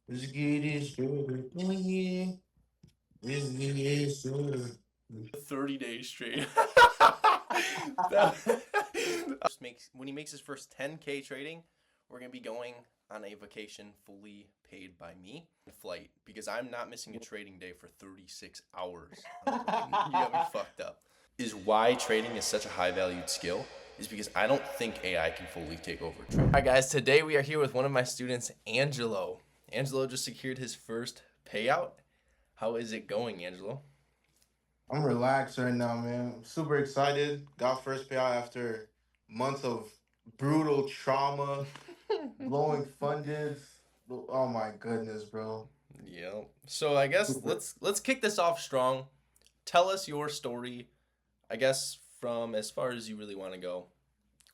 Let's get it started. Oh yeah. Let's get it started. 30 days straight. When he makes his first 10K trading, we're gonna be going on a vacation fully paid by me. Flight because I'm not missing a trading day for 36 hours on a plane. You got me fucked up. Is why trading is such a high valued skill is because I don't think AI can fully take over trading. All right, guys, today we are here with one of my students, Angelo. Angelo just secured his first payout. How is it going, Angelo? I'm relaxed right now, man. I'm super excited. Got first payout after months of brutal trauma, blowing fundeds. Oh my goodness, bro. Yeah. So I guess Super. let's kick this off strong. Tell us your story. I guess from as far as you really want to go.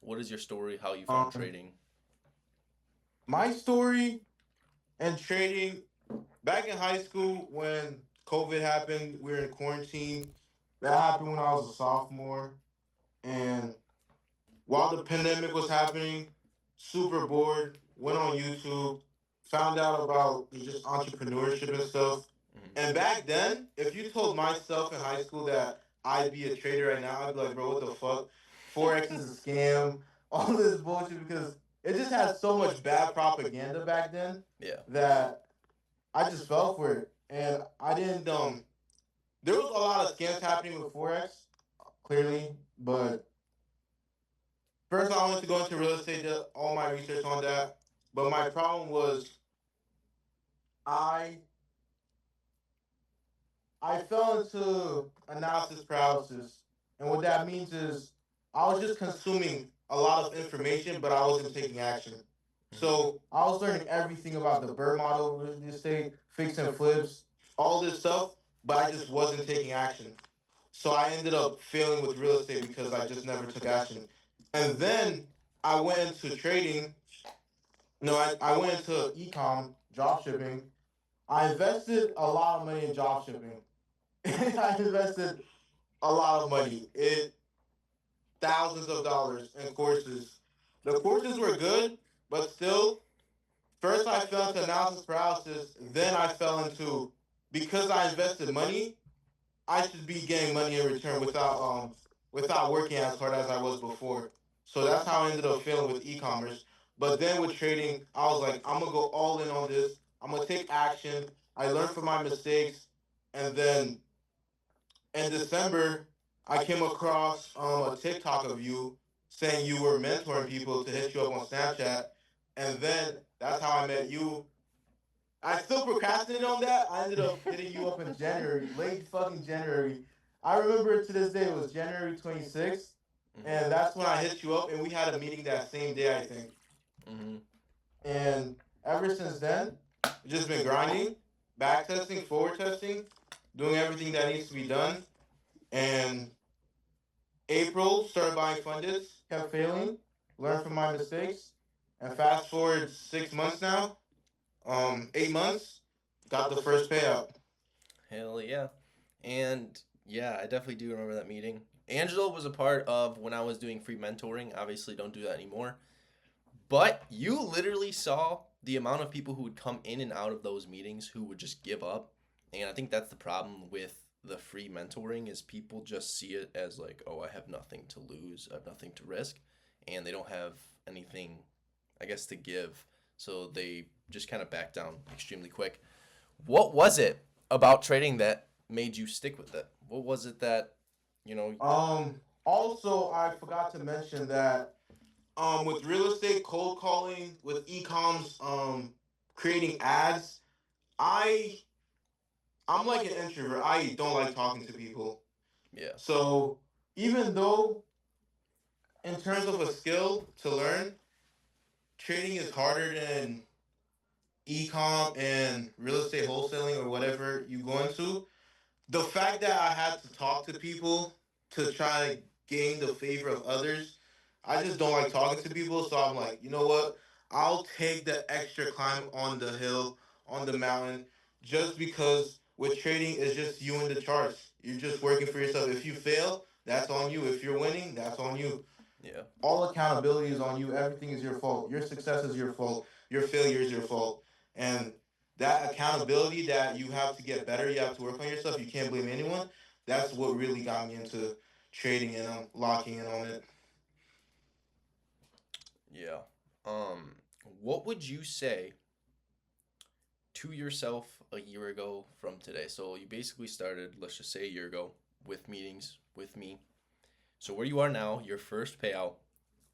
What is your story? How you found Um, trading? my story and trading back in high school when COVID happened, we were in quarantine. That happened when I was a sophomore. And while the pandemic was happening, super bored, went on YouTube, found out about just entrepreneurship and stuff. And back then, if you told myself in high school that I'd be a trader right now, I'd be like, bro, what the fuck? Forex is a scam, all this bullshit, because it just had so much bad propaganda back then Yeah. that I just fell for it. And I didn't there was a lot of scams happening with Forex, clearly, but first, I wanted to go into real estate, did all my research on that. But my problem was I I fell into analysis paralysis, and what that means is I was just consuming a lot of information, but I wasn't taking action. So I was learning everything about the Bird model, real estate, fix and flips, all this stuff, but I just wasn't taking action. So I ended up failing with real estate because I just never took action. And then I went into trading. No, I went into e-com, drop shipping. I invested a lot of money in drop shipping. I invested a lot of money. Thousands of dollars in courses. The courses were good, but still, first I fell into analysis paralysis. Then I fell into, because I invested money, I should be getting money in return without working as hard as I was before. So that's how I ended up failing with e-commerce. But then with trading, I was like, I'm gonna go all in on this. I'm gonna take action. I learned from my mistakes, and then in December, I came across a TikTok of you saying you were mentoring people to hit you up on Snapchat, and then that's how I met you. I still procrastinated on that. I ended up hitting you up in January, late fucking January. I remember it to this day. It was January 26th, and that's when I hit you up, and we had a meeting that same day, I think. Mm-hmm. And ever since then, just been grinding, back testing, forward testing, doing everything that needs to be done. And April, started buying fundeds, kept failing, learned from my mistakes, and fast forward 6 months now, 8 months, got the first payout. Hell yeah. And yeah, I definitely do remember that meeting. Angelo was a part of when I was doing free mentoring. Obviously, don't do that anymore. But you literally saw the amount of people who would come in and out of those meetings who would just give up. And I think that's the problem with the free mentoring is people just see it as like, oh, I have nothing to lose, I have nothing to risk, and they don't have anything, I guess, to give. So they just kind of back down extremely quick. What was it about trading that made you stick with it? What was it that, you know, Also, I forgot to mention that with real estate, cold calling, with e-coms, creating ads, I I'm like an introvert. I don't like talking to people. yeah. So even though in terms of a skill to learn, trading is harder than e-com and real estate wholesaling or whatever you go into. The fact that I had to talk to people to try to gain the favor of others, I just don't like talking to people. So I'm like, you know what? I'll take the extra climb on the hill, on the mountain, just because with trading, it's just you in the charts. You're just working for yourself. If you fail, that's on you. If you're winning, that's on you. Yeah. All accountability is on you. Everything is your fault. Your success is your fault. Your failure is your fault. And that accountability that you have to get better, you have to work on yourself, you can't blame anyone. That's what really got me into trading and locking in on it. Yeah. Um, what would you say to yourself a year ago from today? So you basically started, let's just say a year ago, with meetings with me. So where you are now, your first payout,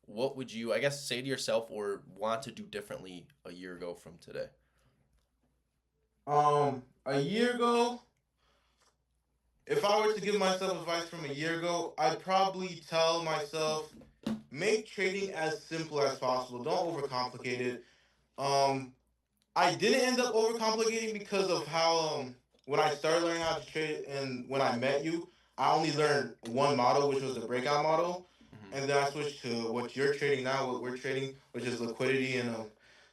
what would you, I guess, say to yourself or want to do differently a year ago from today? A year ago, if I were to give myself advice from a year ago, I'd probably tell myself make trading as simple as possible. Don't overcomplicate it. Um, I didn't end up overcomplicating because of how when I started learning how to trade and when I met you, I only learned one model, which was the breakout model, and then I switched to what you're trading now, what we're trading, which is liquidity and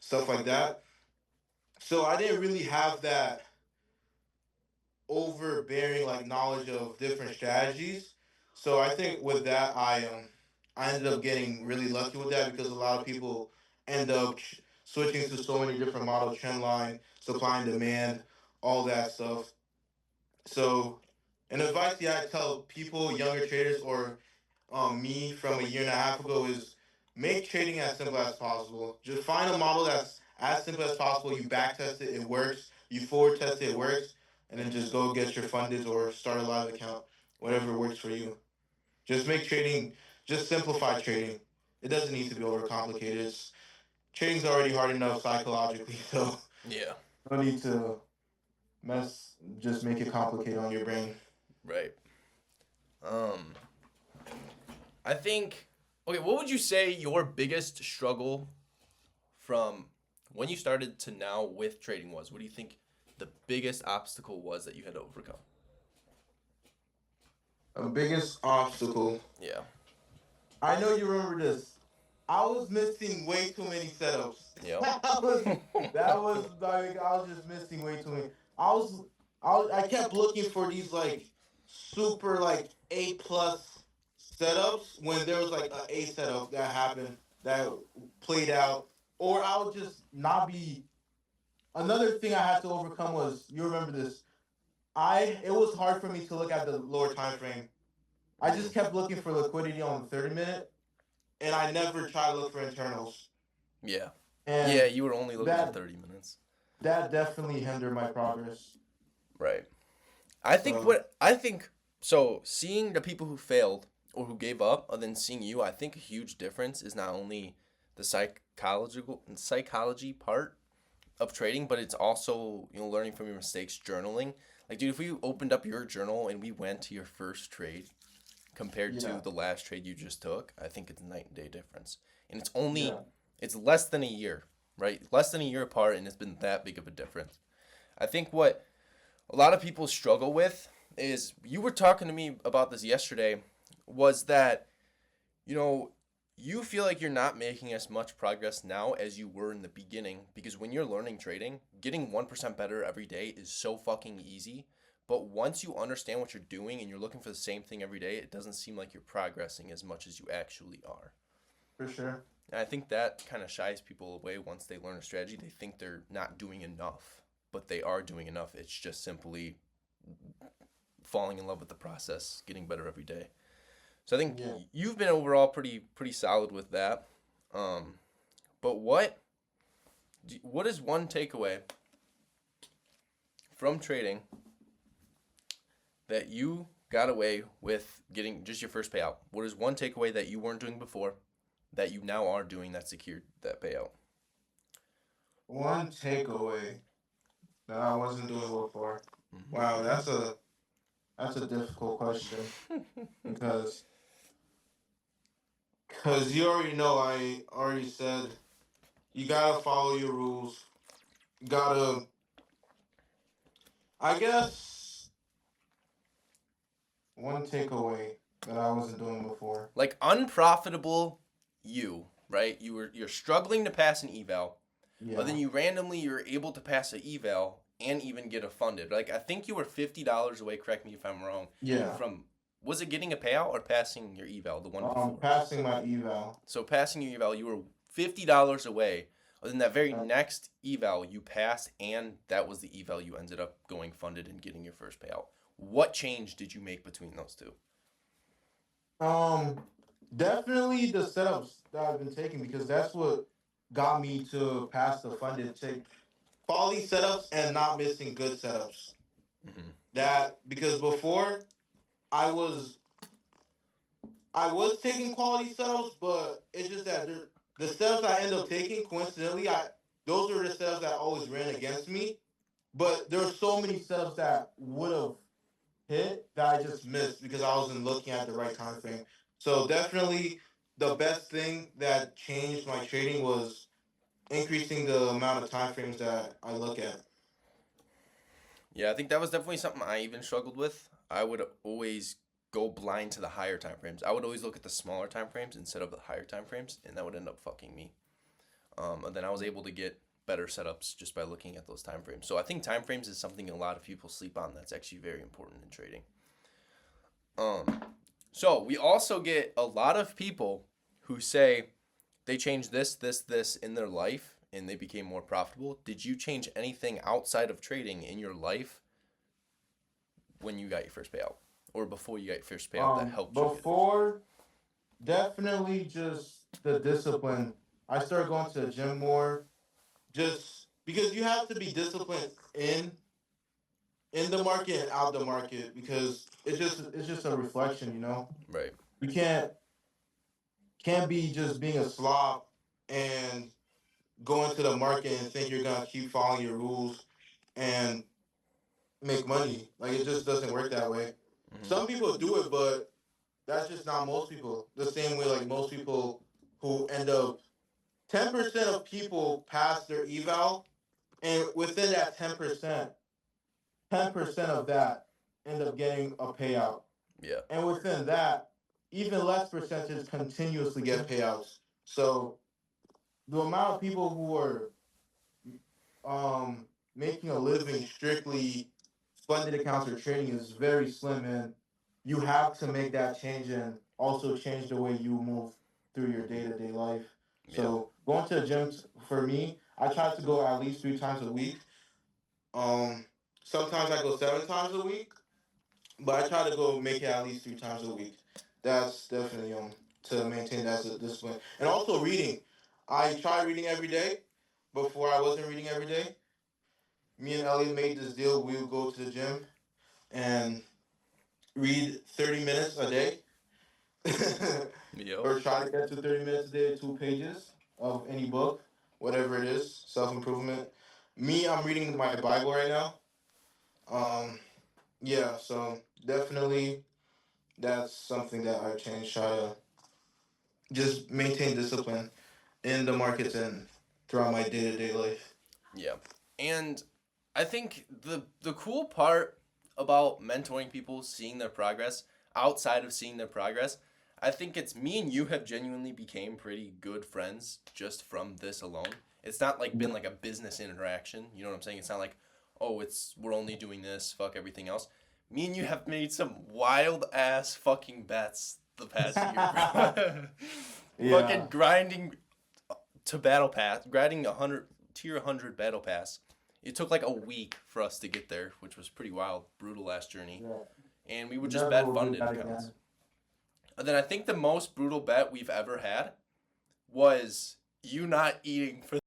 stuff like that. So I didn't really have that overbearing like knowledge of different strategies. So I think with that, I ended up getting really lucky with that because a lot of people end up switching to so many different model trend line, supply and demand, all that stuff. So an advice that I tell people, younger traders, or me from a year and a half ago is make trading as simple as possible. Just find a model that's as simple as possible. You back test it, it works. You forward test it, it works. And then just go get your funded or start a live account, whatever works for you. Just make trading, just simplify trading. It doesn't need to be overcomplicated. Trading's already hard enough psychologically, so Yeah. no need to just make it complicated on your brain. Right. Um, I think, okay, what would you say your biggest struggle from when you started to now with trading was? What do you think the biggest obstacle was that you had to overcome? A biggest obstacle. Yeah. I know you remember this. I was missing way too many setups. Yep. I was that was like I was just missing way too many. I was I kept looking for these like super like A+ setups when there was like a setup that happened that played out, or I would just not be. Another thing I had to overcome was you remember this. It was hard for me to look at the lower time frame. I just kept looking for liquidity on the 30 minute, and I never tried to look for internals. Yeah. Yeah, And you were only looking at that 30 minutes. that definitely hindered my progress. Right. So I think so seeing the people who failed or who gave up and then seeing you, I think a huge difference is not only the psychology part of trading, but it's also, learning from your mistakes, journaling. Like, dude, if we opened up your journal and we went to your first trade compared to yeah, the last trade you just took, I think it's a night and day difference. And yeah, it's less than a year, right? Less than a year apart, and it's been that big of a difference. I think what a lot of people struggle with is, you were talking to me about this yesterday, was that, you know, you feel like you're not making as much progress now as you were in the beginning, because when you're learning trading, getting 1% better every day is so fucking easy. But once you understand what you're doing and you're looking for the same thing every day, it doesn't seem like you're progressing as much as you actually are. for sure. And I think that kind of shies people away once they learn a strategy. They think they're not doing enough, but they are doing enough. It's just simply falling in love with the process, getting better every day. So I think Yeah. you've been overall pretty solid with that. Um, but what is one takeaway from trading that you got away with getting just your first payout? What is one takeaway that you weren't doing before that you now are doing that secured that payout? One takeaway that I wasn't doing before. Wow, Mm-hmm. that's a difficult question because you already know I already said you gotta follow your rules. Gotta I guess one takeaway that I wasn't doing before. Like unprofitable you, right? You're struggling to pass an eval, but then Yeah. you're able to pass an eval and even get a funded. Like I think you were $50 away, correct me if I'm wrong, Yeah. from, was it getting a payout or passing your eval, the one before? Passing my eval. So passing your eval, you were $50 away In that very next eval, you passed, and that was the eval you ended up going funded and getting your first payout. What change did you make between those two? Um, Definitely the setups that I've been taking because that's what got me to pass the funded take quality setups and not missing good setups. Mm-hmm. That because before I was I was taking quality setups, but it's just that the setups I end up taking coincidentally, I those were the setups that always ran against me. But there were so many setups that would have hit that I just missed because I wasn't looking at the right time frame. So definitely the best thing that changed my trading was increasing the amount of time frames that I look at. Yeah, I think that was definitely something I even struggled with. I would always go blind to the higher time frames. I would always look at the smaller time frames instead of the higher time frames, and that would end up fucking me. And then I was able to get better setups just by looking at those time frames. So I think time frames is something a lot of people sleep on. That's actually very important in trading. Um, so we also get a lot of people who say they changed this in their life and they became more profitable. Did you change anything outside of trading in your life when you got your first payout or before you got your first payout that helped you get it? Before definitely just the discipline. I started going to the gym more just because you have to be disciplined in the market and out the market because it's just a reflection, you know. Right. You can't be just being a slob and go into the market and think you're gonna keep following your rules and make money. Like it just doesn't work that way. Some Mm-hmm. people do it, but that's just not most people. The same way like most people who end up 10% of people pass their eval and within that 10% of that end up getting a payout. Yeah. And within that, even less percentage continuously get payouts. So the amount of people who are um, making a living strictly funded accounts or trading is very slim, and you have to make that change and also change the way you move through your day-to-day life. Yeah. So going to the gym for me, I try to go at least 3 times a week. Um, Sometimes I go 7 times a week, but I try to go make it at least 3 times a week. That's definitely to maintain that as a discipline. And also reading. I try reading every day. Before I wasn't reading every day. Me and Elliot made this deal. We would go to the gym and read 30 minutes a day. Yep. Or try to get to 30 minutes a day, 2 pages of any book, whatever it is, self improvement. Me, I'm reading my Bible right now. Um, yeah, so definitely that's something that I've changed. Try to just maintain discipline in the markets and throughout my day to day life. Yeah. And I think the cool part about mentoring people, seeing their progress, outside of seeing their progress, I think it's me and you have genuinely became pretty good friends just from this alone. It's not like been like a business interaction. You know what I'm saying? It's not like, oh, it's we're only doing this, fuck everything else. Me and you have made some wild ass fucking bets the past year, bro. Fucking Yeah, grinding to battle pass, grinding 100 battle pass. It took like a week for us to get there, which was pretty wild, brutal last journey. yeah. And we would just Never bet will do funded that accounts. again. And then I think the most brutal bet we've ever had was you not eating for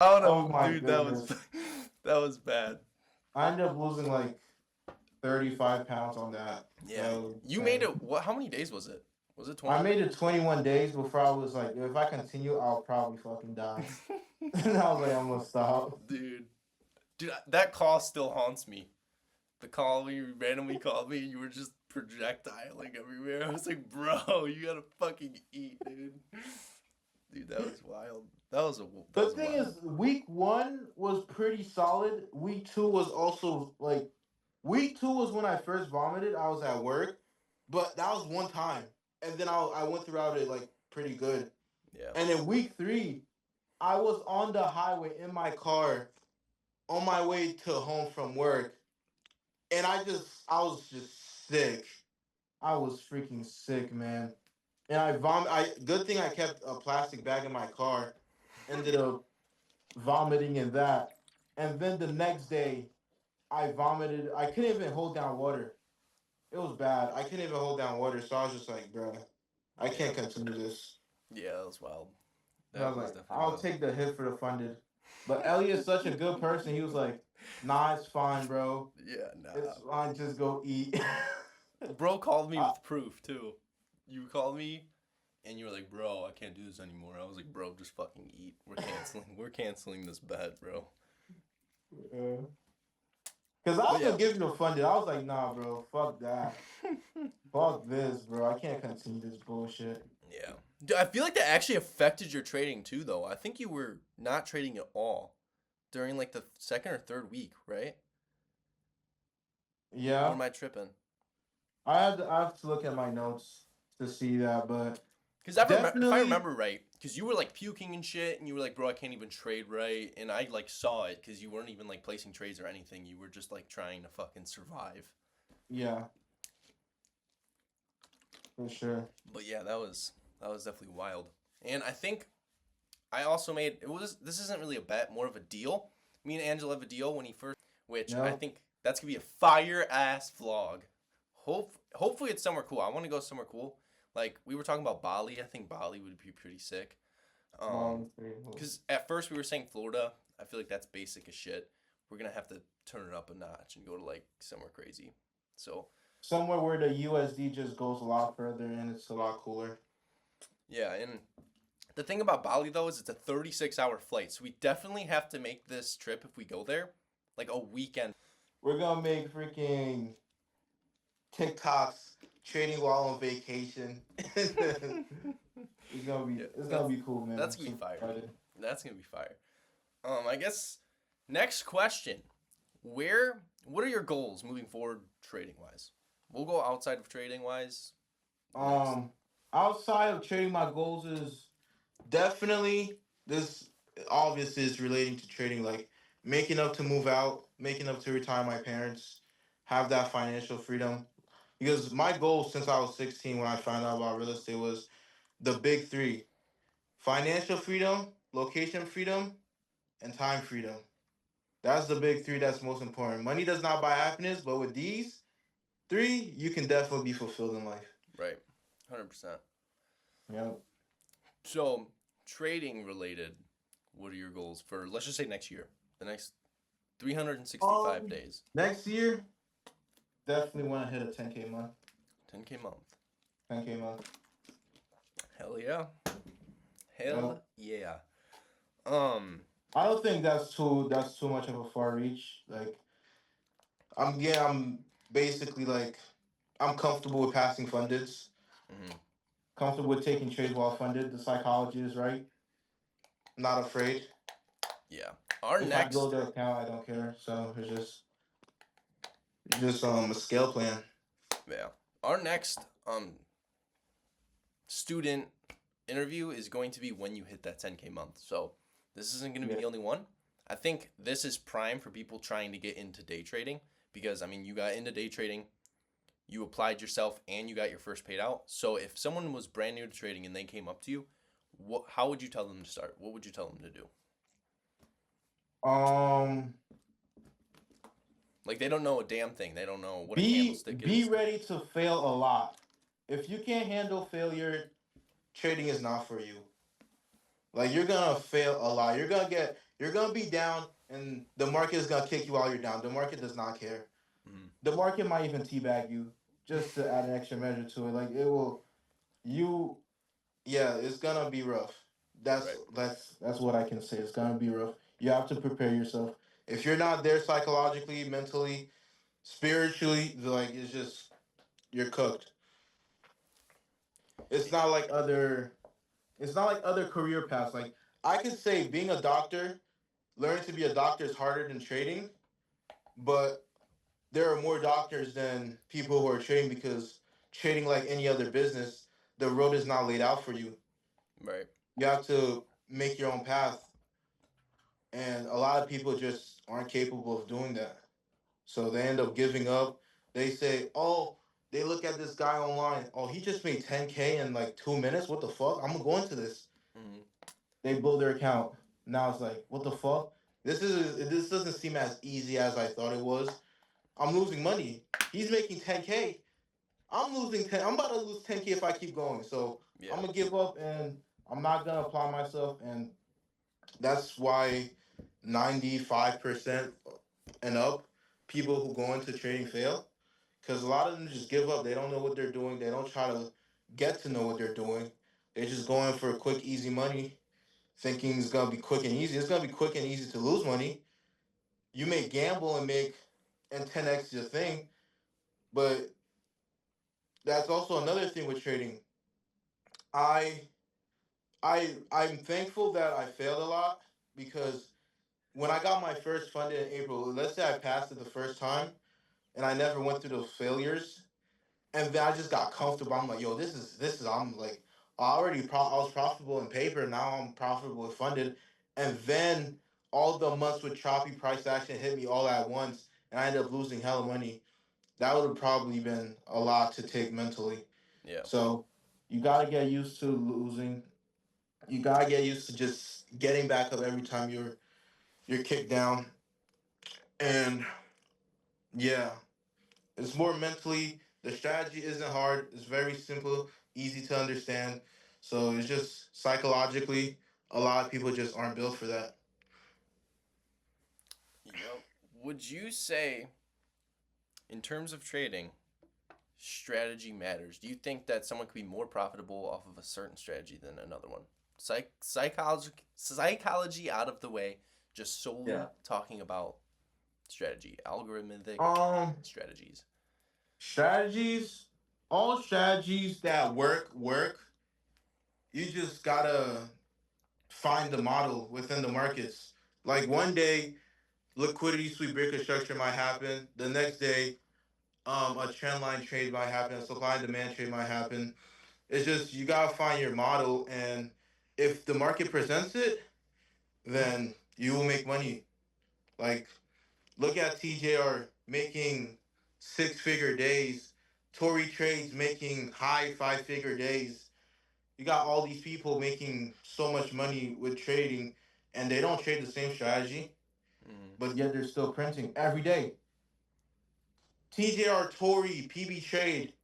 Oh Oh no, my dude, that was goodness. that was bad. I ended up losing like 35 pounds on that. Yeah, That was you made insane. it. What? How many days was it? Was it I 21? made it 21 days before I was like, if I continue, I'll probably fucking die. And I was like, I'm gonna stop. dude, dude, that call still haunts me. The call when you randomly called me, and you were just projectiling everywhere. I was like, bro, you gotta fucking eat, dude. Dude, that was wild. That The was thing wild. is, week one was pretty solid. Week two was also like, week two was when I first vomited. I was at work, but that was one time, and then I went throughout it like pretty good. Yeah. And in week three, I was on the highway in my car on my way to home from work, and I was just sick. I was freaking sick, man. And I vom. I good thing I kept a plastic bag in my car. Ended up vomiting in that. And then the next day, I vomited. I couldn't even hold down water. It was bad. I couldn't even hold down water. So I was just like, bro, I Yeah. can't continue this. Yeah, that was wild. And I That was was like, definitely I'll wild. take the hit for the funded. But Elliot's such a good person. He was like, nah, it's fine, bro. Yeah, It's nah. fine. Just go eat. Bro called me I, with proof too. You called me and you were like, "Bro, I can't do this anymore." I was like, "Bro, just fucking eat. We're canceling. We're canceling this bet, bro." Cause I But was yeah. gonna give you the funded. I was like, nah, bro, fuck that. Fuck this, bro. I can't continue this bullshit. Yeah. Dude, I feel like that actually affected your trading too, though. I think you were not trading at all during like the second or third week, right? Or Yeah, am I tripping? I have to look at my notes to see that, but Because if I definitely, remember right, because you were like puking and shit, and you were like, "Bro, I can't even trade right," and I like saw it because you weren't even like placing trades or anything. You were just like trying to fucking survive. yeah, for sure. But yeah, that was definitely wild. And I think I also made it was this isn't really a bet, more of a deal. Me and Angela have a deal when he first, which I Yep. think that's gonna be a fire ass vlog. Hopefully it's somewhere cool. I want to go somewhere cool. Like we were talking about Bali. I think Bali would be pretty sick. Long three. Because at first we were saying Florida. I feel like that's basic as shit. We're gonna have to turn it up a notch and go to like somewhere crazy. So Somewhere where the USD just goes a lot further and it's a lot cooler. yeah, and the thing about Bali though is it's a 36-hour flight. So we definitely have to make this trip if we go there like a weekend. We're gonna make freaking TikToks trading while on vacation. Yeah, It's gonna be cool, man. that's I'm gonna be super fire. excited. That's gonna be fire. I guess next question. What are your goals moving forward trading wise? We'll go outside of trading wise next. Um, outside of trading, my goals is definitely this. Obviously, is relating to trading, like making up to move out, making up to retire my parents, have that financial freedom. Because my goal since I was 16 when I found out about real estate was the big three: financial freedom, location freedom, and time freedom. That's the big three that's most important. Money does not buy happiness, but with these three, you can definitely be fulfilled in life. Right. 100%. Yep. So, trading related, what are your goals for let's just say next year? The next 365 days. Next year, definitely want to hit a 10K month. 10K month. 10K month. Hell yeah. Yep. Hell yeah. Um I don't think that's too much of a far reach. Like I'm basically like I'm comfortable with passing fundeds. mhm. Comfortable with taking trades while funded. The psychology is right. Not afraid. Yeah. Our If I blow next their account, I don't care. So it's just a scale plan. yeah. Our next student interview is going to be when you hit that 10K month. So this isn't going to be Yeah. the only one. I think this is prime for people trying to get into day trading because I mean you got into day trading, you applied yourself, and you got your first paid out. So if someone was brand new to trading and they came up to you, how would you tell them to start? What would you tell them to do? Um, Like they don't know a damn thing. They don't know what a be candlestick be is. ready to fail a lot. If you can't handle failure, trading is not for you. Like you're gonna fail a lot. You're gonna be down, and the market is gonna kick you while you're down. The market does not care. Mm. The market might even teabag you just to add an extra measure to it. Like it will you yeah, it's gonna be rough. That's Right. that's what I can say. It's gonna be rough. You have to prepare yourself. If you're not there psychologically, mentally, spiritually, like it's just you're cooked. It's not like other it's not like other career paths. Like I could say being a doctor, learning to be a doctor is harder than trading, but there are more doctors than people who are trading because trading like any other business, the road is not laid out for you. Right. You have to make your own path, and a lot of people just aren't capable of doing that. So they end up giving up. They say, "Oh, they look at this guy online. Oh, he just made 10K in like 2 minutes. What the fuck? I'm gonna go into this." Mm. They blow their account. Now it's like, what the fuck? This doesn't seem as easy as I thought it was. I'm losing money. He's making 10K. I'm losing 10. I'm about to lose 10K if I keep going. So I'm Yeah. gonna give up and I'm not gonna apply myself. And that's why 95% and up people who go into trading fail, because a lot of them just give up. They don't know what they're doing. They don't try to get to know what they're doing. They're just going for quick, easy money, thinking it's gonna be quick and easy. It's gonna be quick and easy to lose money. You may gamble and make and 10x your thing, but that's also another thing with trading. I I'm thankful that I failed a lot because when I got my first funded in April, let's say I passed it the first time and I never went through those failures, and then I just got comfortable. I'm like, yo, this is I'm like I was profitable in paper. Now I'm profitable with funded, and then all the months with choppy price action hit me all at once, and I ended up losing hella money. That would have probably been a lot to take mentally. Yeah. So you gotta get used to losing. You gotta get used to just getting back up every time you're kicked down. And yeah, it's more mentally. The strategy isn't hard. It's very simple, easy to understand. So it's just psychologically, a lot of people just aren't built for that. Yep. Would you say, in terms of trading, strategy matters? Do you think that someone could be more profitable off of a certain strategy than another one? Psychology out of the way, just solely Yeah. talking about strategy, algorithmic Um, strategies. strategies, all strategies that work. You just gotta find the model within the markets. Like one day, liquidity sweep breaker structure might happen. The next day, a trend line trade might happen. A supply and demand trade might happen. It's just you gotta find your model, and if the market presents it, then you will make money. Like look at TJR making 6 figure days, Tory trades making high 5 figure days. You got all these people making so much money with trading, and they don't trade the same strategy, Mm. but yet they're still printing every day. TJR, Tory, PB Trade,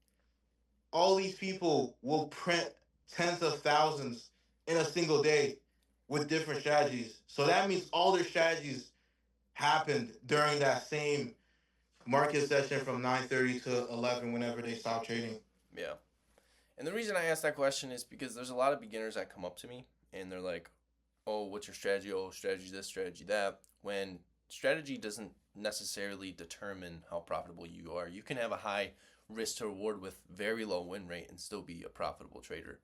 all these people will print tens of thousands in a single day with different strategies. So that means all their strategies happened during that same market session from 9:30 to 11 whenever they stop trading. Yeah. And the reason I ask that question is because there's a lot of beginners that come up to me and they're like, "Oh, what's your strategy? Oh, strategy this, strategy that." When strategy doesn't necessarily determine how profitable you are. You can have a high risk to reward with very low win rate and still be a profitable trader.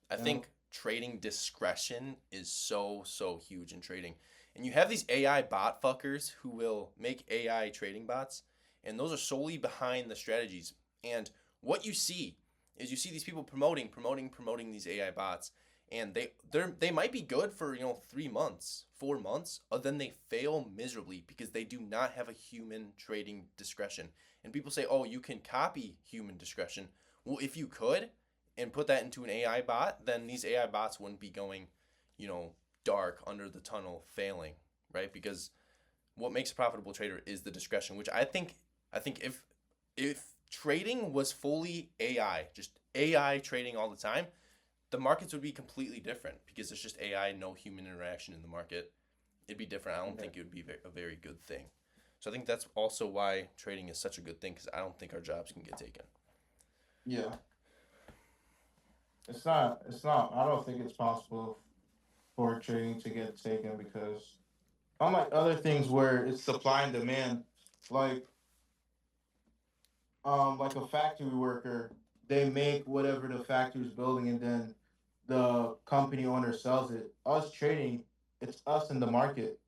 I You know? think trading discretion is so huge in trading. And you have these AI bot fuckers who will make AI trading bots, and those are solely behind the strategies. And what you see is you see these people promoting these AI bots, and they might be good for 3 months, 4 months, but then they fail miserably because they do not have a human trading discretion. And people say, oh, you can copy human discretion. Well, if you could, and put that into an AI bot, then these AI bots wouldn't be going, dark under the tunnel failing, right? Because what makes a profitable trader is the discretion, which I think if trading was fully AI, just AI trading all the time, the markets would be completely different because it's just AI, no human interaction in the market. It'd be different. I don't Yeah. think it would be a very good thing. So I think that's also why trading is such a good thing because I don't think our jobs can get taken. Yeah. It's not. It's not. I don't think it's possible for trading to get taken because unlike other things where it's supply and demand, like like a factory worker, they make whatever the factory's building and then the company owner sells it. Us trading, it's us in the market.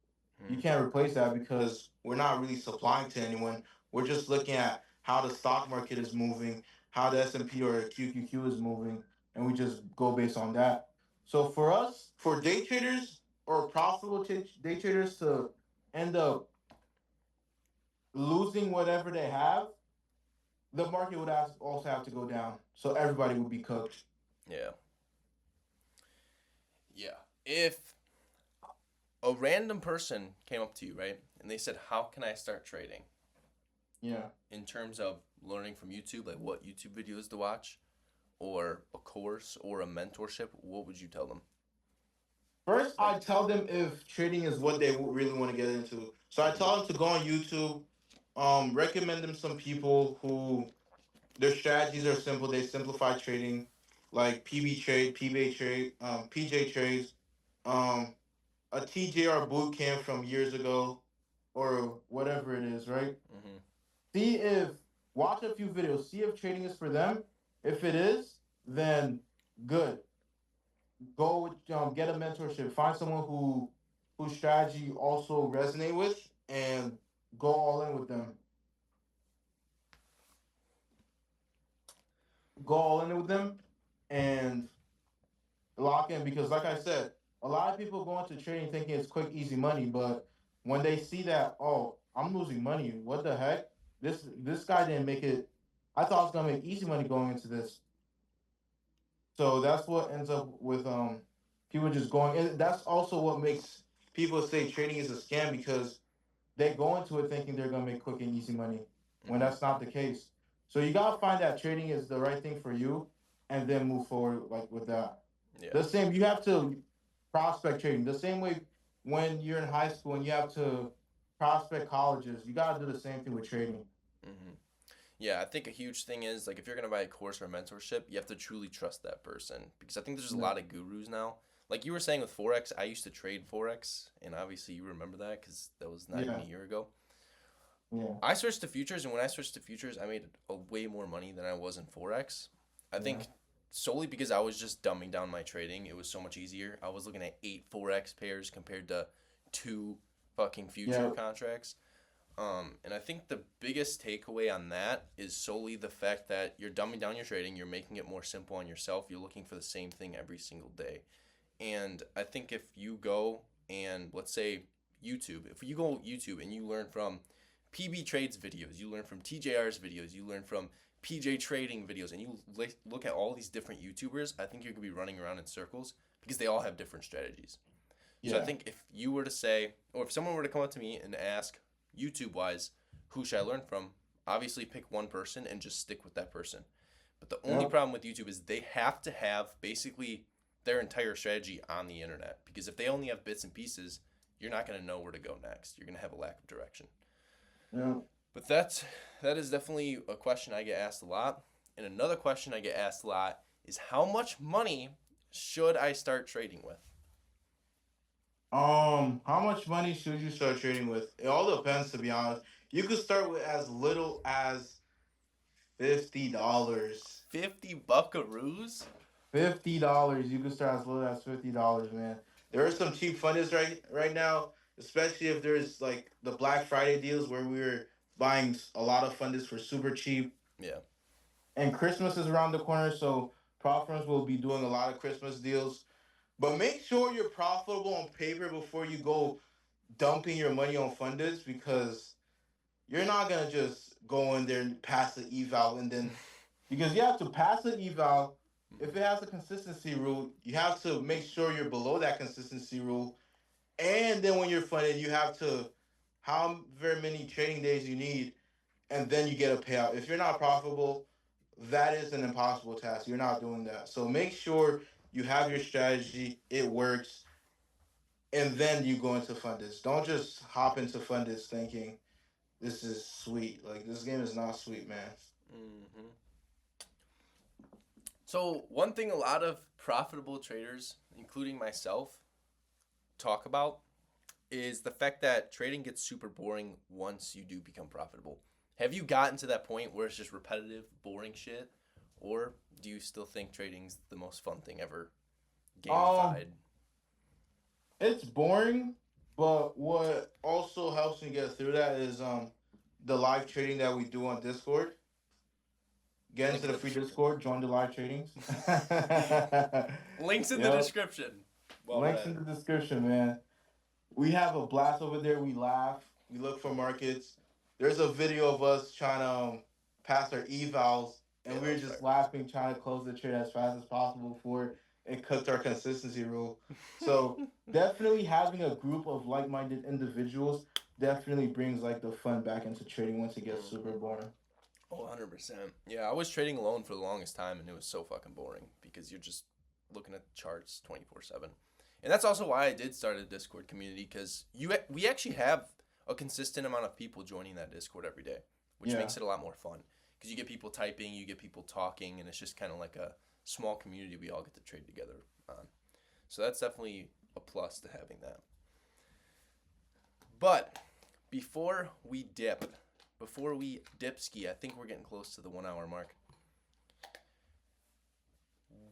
You Hmm. can't replace that because we're not really supplying to anyone. We're just looking at how the stock market is moving, how the S&P or QQQ is moving, and we just go based on that. So for us, for day traders or profitable day traders to end up losing whatever they have, the market would also have to go down. So everybody would be cooked. Yeah. Yeah. If a random person came up to you, right, and they said, "How can I start trading?" Yeah. in terms of learning from YouTube, like what YouTube videos to watch, or a course or a mentorship, what would you tell them? First, I tell them if trading is what they really want to get into. So I tell them to go on YouTube, recommend them some people who their strategies are simple. They simplify trading, like PB Trade, PB Trade, PJ Trades, um, a TJR boot camp from years ago, or whatever it is, right? Mm-hmm. See if watch a few videos, see if trading is for them. If it is, then good. Go with get a mentorship. Find someone whose strategy you also resonate with, and go all in with them. Go all in with them, and lock in because, like I said, a lot of people go into trading thinking it's quick, easy money, but when they see that, oh, I'm losing money. What the heck? This guy didn't make it. I thought I was gonna make easy money going into this. So that's what ends up with people just going. And that's also what makes people say trading is a scam because they go into it thinking they're gonna make quick and easy money when Mm-hmm. that's not the case. So you gotta find that trading is the right thing for you, and then move forward like with that. Yeah. The same you have to prospect trading the same way when you're in high school and you have to prospect colleges. You gotta do the same thing with trading. Mm-hmm. Yeah, I think a huge thing is like if you're gonna buy a course or a mentorship, you have to truly trust that person because I think there's a Yeah, lot of gurus now. Like you were saying with forex, I used to trade forex, and obviously you remember that because that was not even yeah, a year ago. yeah, I switched to futures, and when I switched to futures, I made a way more money than I was in forex. I yeah, think solely because I was just dumbing down my trading. It was so much easier. I was looking at 8 forex pairs compared to 2 fucking future yeah, contracts. And I think the biggest takeaway on that is solely the fact that you're dumbing down your trading, you're making it more simple on yourself, you're looking for the same thing every single day. And I think if you go and let's say YouTube, if you go YouTube and you learn from PB Trades videos, you learn from TJR's videos, you learn from PJ Trading videos, and you look at all these different YouTubers, I think you're going to be running around in circles because they all have different strategies. So I yeah, think if you were to say, or if someone were to come up to me and ask, YouTube wise, who should I learn from? Obviously, pick one person and just stick with that person. But the only yeah, problem with YouTube is they have to have basically their entire strategy on the internet because if they only have bits and pieces, you're not going to know where to go next. You're going to have a lack of direction. yeah. But that is definitely a question I get asked a lot. And another question I get asked a lot is how much money should I start trading with? How much money should you start trading with? It all depends, to be honest. You could start with as little as $50. 50 buckaroos? $50. You can start as little as $50, man. There are some cheap funders right now, especially if there's like the Black Friday deals where we're buying a lot of funders for super cheap. Yeah. And Christmas is around the corner, so prop firms will be doing a lot of Christmas deals. But make sure you're profitable on paper before you go dumping your money on funders because you're not gonna just go in there and pass the eval and then because you have to pass the eval. If it has a consistency rule, you have to make sure you're below that consistency rule. And then when you're funded, you have to how very many trading days you need, and then you get a payout. If you're not profitable, that is an impossible task. You're not doing that. So make sure You have your strategy, it works, and then you go into Fundus. Don't just hop into Fundus thinking this is sweet. Like this game is not sweet, man. Hmm. So one thing a lot of profitable traders, including myself, talk about is the fact that trading gets super boring once you do become profitable. Have you gotten to that point where it's just repetitive, boring shit? Or do you still think trading's the most fun thing ever? Um, Gamified. it's boring, but what also helps me get through that is the live trading that we do on Discord. Get Link into in the the free description. Discord, join the live tradings. Links in the Yep. description. Well Links read. in the description, man. We have a blast over there. We laugh. We look for markets. There's a video of us trying to pass our evals, Yeah, and we that were was just fire. laughing, trying to close the trade as fast as possible before it cooked our consistency rule. So definitely having a group of like-minded individuals definitely brings like the fun back into trading once it gets super Mhm. boring. Oh, 100%. Yeah, I was trading alone for the longest time and it was so fucking boring because you're just looking at charts 24/7. And that's also why I did start a Discord community because we actually have a consistent amount of people joining that Discord every day, which Yeah. makes it a lot more fun because you get people typing, you get people talking, and it's just kind of like a small community we all get to trade together on. So that's definitely a plus to having that. But before we dip ski, I think we're getting close to the 1 hour mark.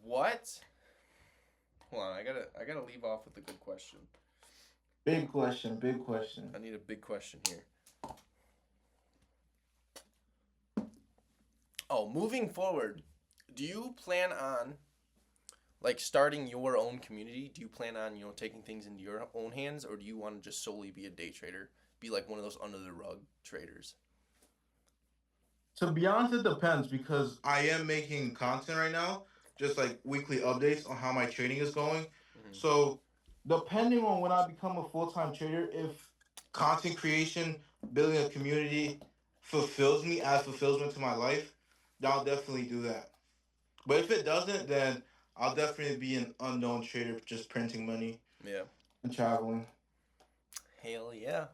What? Hold on, I gotta leave off with a good question. Big question. Big question. I need a big question here. Oh, moving forward, do you plan on like starting your own community? Do you plan on taking things into your own hands, or do you want to just solely be a day trader, be like one of those under the rug traders? To be honest, it depends because I am making content right now, just like weekly updates on how my trading is going. Hmm. So, depending on when I become a full time trader, if content creation, building a community fulfills me, adds fulfillment to my life, then I'll definitely do that. But if it doesn't, then I'll definitely be an unknown trader just printing money Yeah. and traveling. Hell yeah.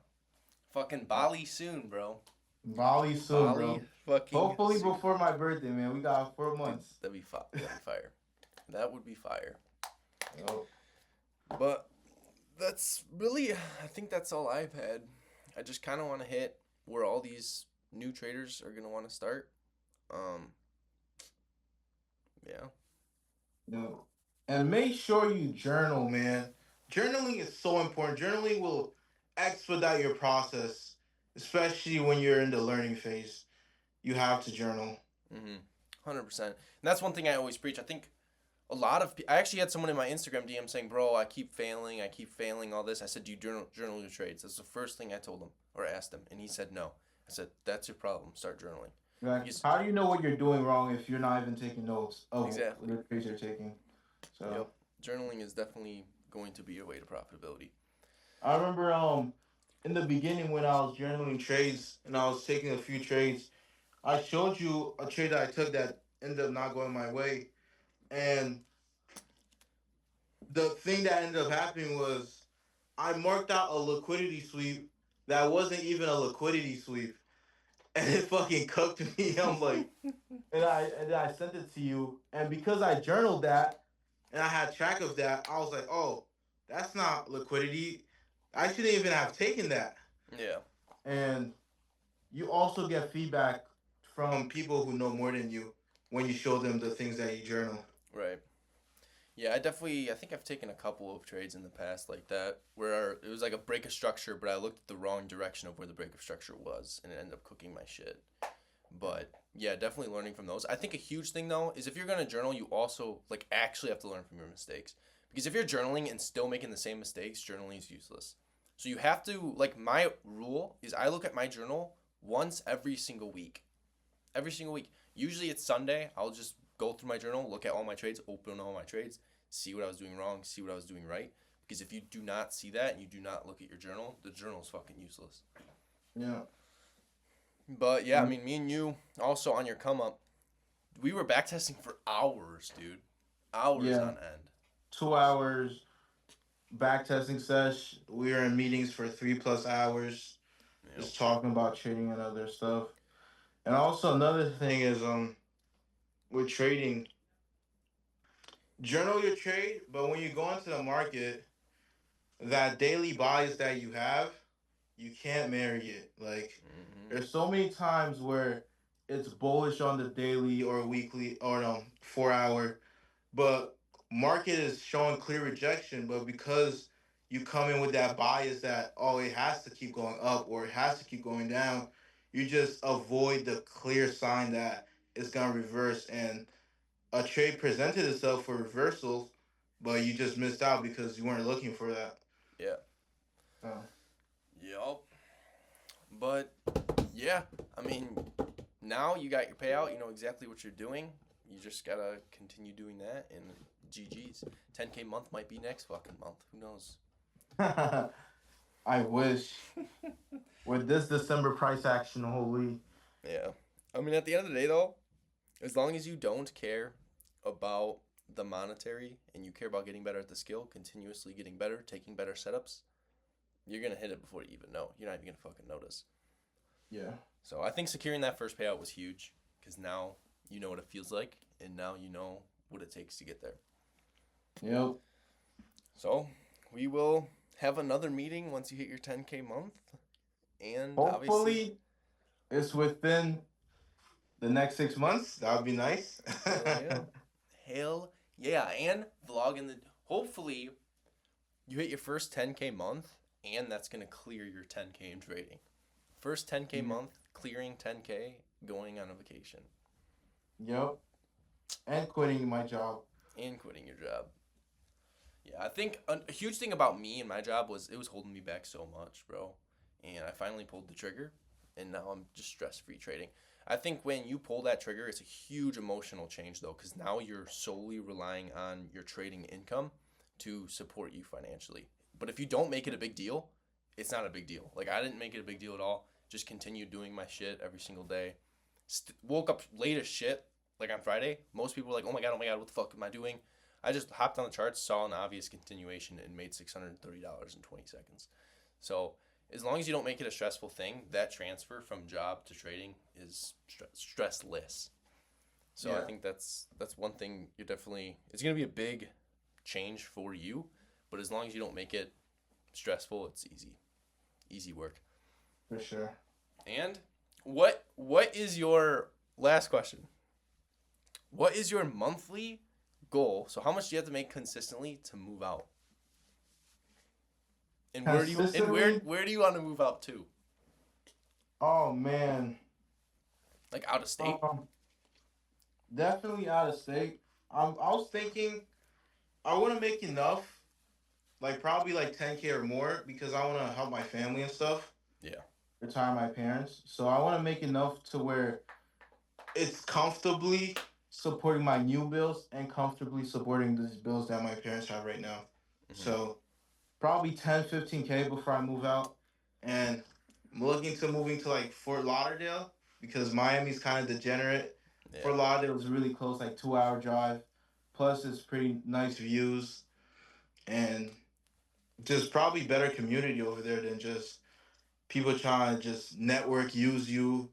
Fucking Bali soon, bro. Bali soon, Bali bro. fucking Hopefully soon. before my birthday, man. We got 4 months. That'd be fire. That'd be fire. That would be fire. Yo. But that's really, I think that's all I've had. I just kind of want to hit where all these new traders are gonna want to start. Um, yeah. Yo. And make sure you journal, man. Journaling is so important. Journaling will expedite your process, especially when you're in the learning phase. You have to journal. 100%. And that's one thing I always preach. I think a lot of I actually had someone in my Instagram DM saying, "Bro, I keep failing all this." I said, "Do you journal your trades?" That's the first thing I told him or asked him, and he said, "No." I said, "That's your problem. Start journaling." Like, Because how do you know what you're doing wrong if you're not even taking notes of exactly. the trades you're taking? So Yep. Journaling is definitely going to be your way to profitability. I remember in the beginning when I was journaling trades and I was taking a few trades, I showed you a trade that I took that ended up not going my way. And the thing that ended up happening was I marked out a liquidity sweep that wasn't even a liquidity sweep, and it fucking cooked me. I'm like, and then I sent it to you, and because I journaled that and I had track of that, I was like, oh, that's not liquidity. I shouldn't even have taken that. Yeah. And you also get feedback from people who know more than you when you show them the things that you journal. Right. Yeah, I think I've taken a couple of trades in the past like that where it was like a break of structure, but I looked at the wrong direction of where the break of structure was and it ended up cooking my shit. But yeah, definitely learning from those. I think a huge thing though is if you're gonna journal, you also like actually have to learn from your mistakes. Because if you're journaling and still making the same mistakes, journaling is useless. So you have to like my rule is I look at my journal once every single week. Every single week. Usually it's Sunday. I'll just go through my journal, look at all my trades, open all my trades, see what I was doing wrong, see what I was doing right. Because if you do not see that and you do not look at your journal, the journal is fucking useless. Yeah. But yeah, I mean, me and you also on your come up, we were backtesting for hours, dude. Hours Yeah. on end. 2 hours back testing sesh. We were in meetings for 3 plus hours, Yep. just talking about trading and other stuff. And also another thing is with trading, journal your trade, but when you go into the market, that daily bias that you have, you can't marry it. Like Mm-hmm. there's so many times where it's bullish on the daily or weekly or no 4 hour, but market is showing clear rejection. But because you come in with that bias that oh it has to keep going up or it has to keep going down, you just avoid the clear sign that it's gonna reverse and a trade presented itself for reversals, but you just missed out because you weren't looking for that. Yeah. So Yep. But yeah, I mean, now you got your payout. You know exactly what you're doing. You just gotta continue doing that, and GG's. 10K month might be next fucking month. Who knows? I wish with this December price action, holy. Yeah. I mean, at the end of the day, though, as long as you don't care about the monetary and you care about getting better at the skill, continuously getting better, taking better setups, you're gonna hit it before you even know. You're not even gonna fucking notice. Yeah. So I think securing that first payout was huge because now you know what it feels like, and now you know what it takes to get there. Yep. So we will have another meeting once you hit your 10K month, and obviously, Hopefully, it's within the next 6 months. That would be nice. hell yeah, hell yeah, and vlog in the. Hopefully, you hit your first 10K month, and that's gonna clear your 10K in trading. First 10K Yeah. month, clearing 10K, going on a vacation, Yep. And quitting my job. and quitting your job. Yeah, I think a huge thing about me and my job was it was holding me back so much, bro. And I finally pulled the trigger, and now I'm just stress free trading. I think when you pull that trigger, it's a huge emotional change, though, because now you're solely relying on your trading income to support you financially. But if you don't make it a big deal, it's not a big deal. Like, I didn't make it a big deal at all. Just continued doing my shit every single day. Woke up late as shit, like on Friday. Most people were like, oh my God, what the fuck am I doing? I just hopped on the charts, saw an obvious continuation, and made $630 in 20 seconds. So as long as you don't make it a stressful thing, that transfer from job to trading is stressless. So I Yeah. think that's one thing you're definitely. It's gonna be a big change for you, but as long as you don't make it stressful, it's easy work. For sure. And what is your last question? What is your monthly goal? So how much do you have to make consistently to move out? And Consistently. where do you want to move out to? Oh man. Like out of state? Um. Definitely out of state. I was thinking I want to make enough, like probably like 10K or more, because I want to help my family and stuff. Yeah. Retire my parents. So I want to make enough to where it's comfortably supporting my new bills and comfortably supporting these bills that my parents have right now. Hmm. So probably 10, 15K before I move out. And I'm looking to moving to like Fort Lauderdale because Miami's kind of degenerate. Yeah. Fort Lauderdale is really close, like 2 hour drive. Plus, it's pretty nice views and just probably better community over there than just people trying to just network, use you,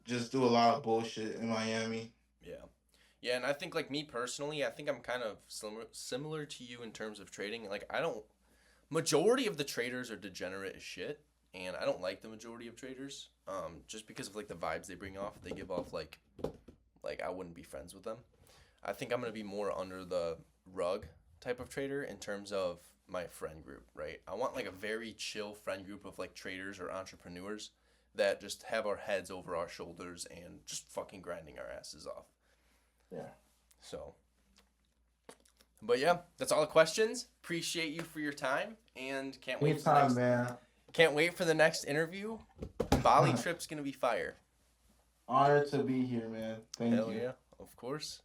just do a lot of bullshit in Miami. Yeah. Yeah, and I think like me personally, I think I'm kind of similar to you in terms of trading. Like I don't majority of the traders are degenerate as shit, and I don't like the majority of traders. Just because of like the vibes they bring off, they give off like I wouldn't be friends with them. I think I'm gonna be more under the rug type of trader in terms of my friend group, right? I want like a very chill friend group of like traders or entrepreneurs that just have our heads over our shoulders and just fucking grinding our asses off. Yeah. So, but yeah, that's all the questions. Appreciate you for your time and Anytime, man. can't wait for the next interview. Bali trip's gonna be fire. Honored to be here, man. Thank Hell you. yeah, of course.